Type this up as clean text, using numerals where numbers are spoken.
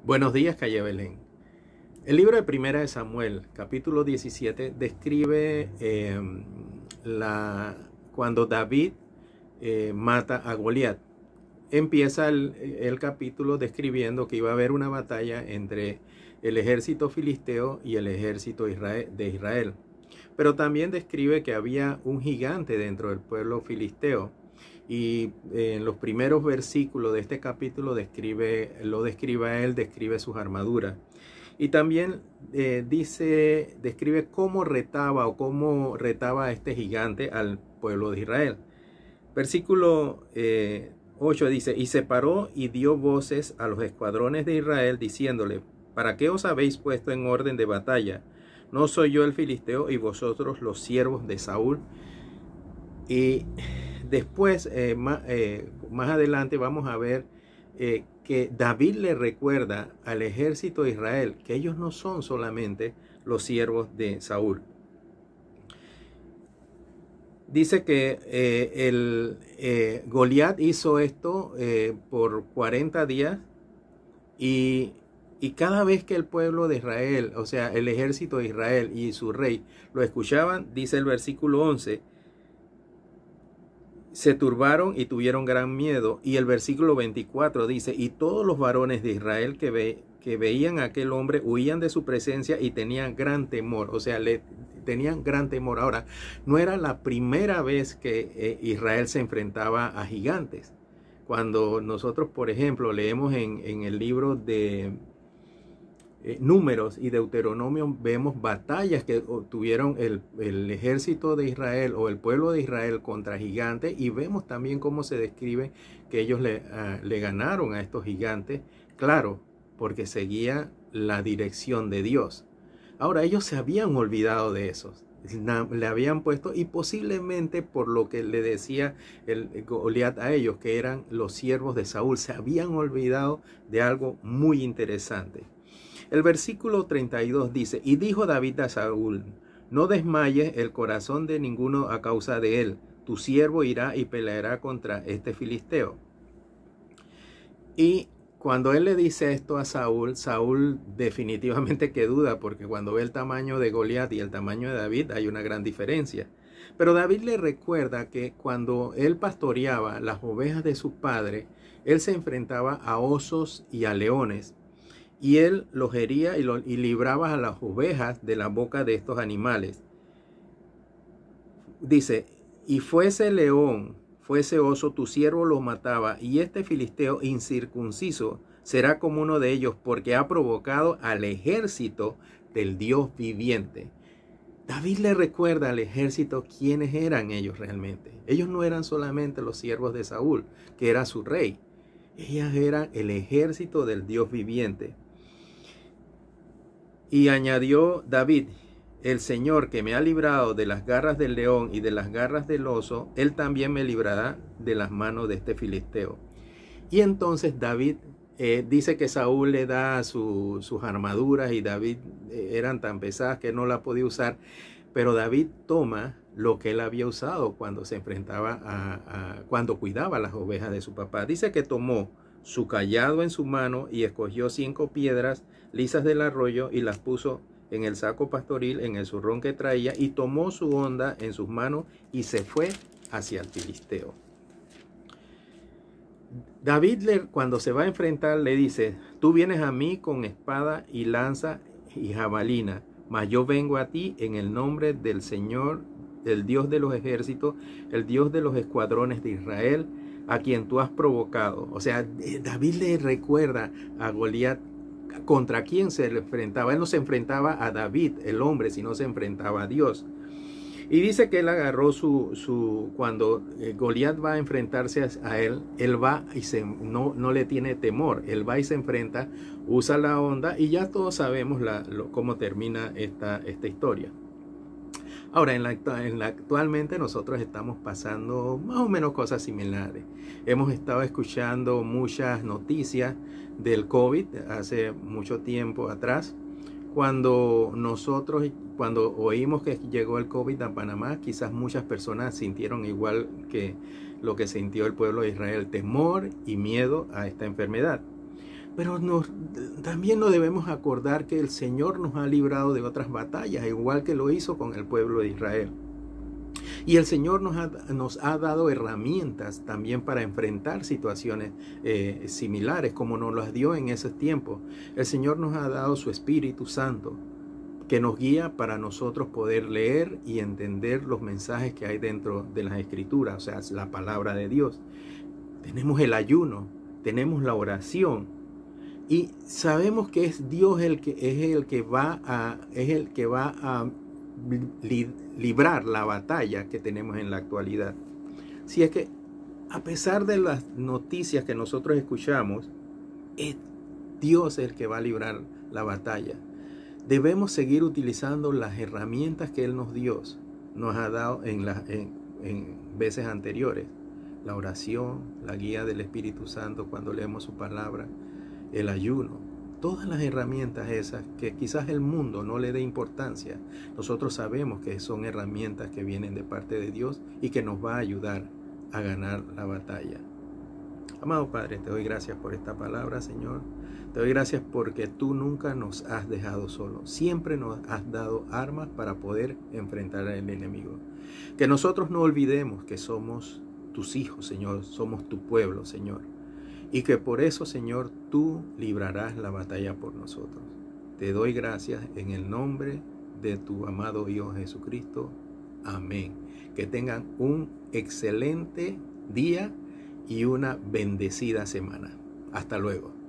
Buenos días, calle Belén. El libro de Primera de Samuel, capítulo 17, describe cuando David mata a Goliat. Empieza el capítulo describiendo que iba a haber una batalla entre el ejército filisteo y el ejército de Israel. Pero también describe que había un gigante dentro del pueblo filisteo. Y en los primeros versículos de este capítulo describe sus armaduras. Y también describe cómo retaba a este gigante al pueblo de Israel. Versículo 8 dice: y se paró y dio voces a los escuadrones de Israel, diciéndole: ¿para qué os habéis puesto en orden de batalla? ¿No soy yo el filisteo y vosotros los siervos de Saúl? Y después, más adelante, vamos a ver que David le recuerda al ejército de Israel que ellos no son solamente los siervos de Saúl. Dice que Goliat hizo esto por 40 días y cada vez que el pueblo de Israel, o sea, el ejército de Israel y su rey lo escuchaban, dice el versículo 11, se turbaron y tuvieron gran miedo. Y el versículo 24 dice: y todos los varones de Israel que veían a aquel hombre huían de su presencia y tenían gran temor. O sea, tenían gran temor. Ahora, no era la primera vez que Israel se enfrentaba a gigantes. Cuando nosotros, por ejemplo, leemos en el libro de Números y Deuteronomio, vemos batallas que tuvieron el ejército de Israel o el pueblo de Israel contra gigantes, y vemos también cómo se describe que ellos le ganaron a estos gigantes, claro, porque seguía la dirección de Dios. Ahora, ellos se habían olvidado de esos, le habían puesto, y posiblemente por lo que le decía el Goliat a ellos, que eran los siervos de Saúl, se habían olvidado de algo muy interesante. El versículo 32 dice: y dijo David a Saúl: no desmayes el corazón de ninguno a causa de él, tu siervo irá y peleará contra este filisteo. Y cuando él le dice esto a Saúl, Saúl definitivamente que duda, porque cuando ve el tamaño de Goliat y el tamaño de David hay una gran diferencia. Pero David le recuerda que cuando él pastoreaba las ovejas de su padre, él se enfrentaba a osos y a leones. Y él los hería y libraba a las ovejas de la boca de estos animales. Dice: y fuese león, fuese oso, tu siervo los mataba, y este filisteo incircunciso será como uno de ellos, porque ha provocado al ejército del Dios viviente. David le recuerda al ejército quiénes eran ellos realmente. Ellos no eran solamente los siervos de Saúl, que era su rey. Ellos eran el ejército del Dios viviente. Y añadió David: el Señor que me ha librado de las garras del león y de las garras del oso, él también me librará de las manos de este filisteo. Y entonces David dice que Saúl le da sus armaduras, y David eran tan pesadas que no la podía usar. Pero David toma lo que él había usado cuando se enfrentaba cuando cuidaba las ovejas de su papá. Dice que tomó su cayado en su mano y escogió 5 piedras lisas del arroyo y las puso en el saco pastoril, en el zurrón que traía, y tomó su honda en sus manos y se fue hacia el filisteo. David, cuando se va a enfrentar, le dice: tú vienes a mí con espada y lanza y jabalina, mas yo vengo a ti en el nombre del Señor, el Dios de los ejércitos, el Dios de los escuadrones de Israel, a quien tú has provocado. O sea, David le recuerda a Goliat contra quién se le enfrentaba. Él no se enfrentaba a David, el hombre, sino se enfrentaba a Dios. Y dice que él agarró cuando Goliat va a enfrentarse a él, él va y no le tiene temor. Él va y se enfrenta, usa la honda, y ya todos sabemos cómo termina esta historia. Ahora, actualmente nosotros estamos pasando más o menos cosas similares. Hemos estado escuchando muchas noticias del COVID hace mucho tiempo atrás. Cuando oímos que llegó el COVID a Panamá, quizás muchas personas sintieron igual que lo que sintió el pueblo de Israel: temor y miedo a esta enfermedad. Pero también nos debemos acordar que el Señor nos ha librado de otras batallas, igual que lo hizo con el pueblo de Israel. Y el Señor nos ha dado herramientas también para enfrentar situaciones similares, como nos las dio en esos tiempos. El Señor nos ha dado su Espíritu Santo, que nos guía para nosotros poder leer y entender los mensajes que hay dentro de las Escrituras, o sea, la palabra de Dios. Tenemos el ayuno, tenemos la oración, y sabemos que es Dios el que va a librar la batalla que tenemos en la actualidad. Si es que, a pesar de las noticias que nosotros escuchamos, es Dios el que va a librar la batalla. Debemos seguir utilizando las herramientas que Él nos ha dado en veces anteriores. La oración, la guía del Espíritu Santo cuando leemos su palabra, el ayuno, todas las herramientas esas que quizás el mundo no le dé importancia, nosotros sabemos que son herramientas que vienen de parte de Dios y que nos va a ayudar a ganar la batalla. Amado Padre, te doy gracias por esta palabra, Señor. Te doy gracias porque tú nunca nos has dejado solos. Siempre nos has dado armas para poder enfrentar al enemigo. Que nosotros no olvidemos que somos tus hijos, Señor. Somos tu pueblo, Señor. Y que por eso, Señor, tú librarás la batalla por nosotros. Te doy gracias en el nombre de tu amado Hijo Jesucristo. Amén. Que tengan un excelente día y una bendecida semana. Hasta luego.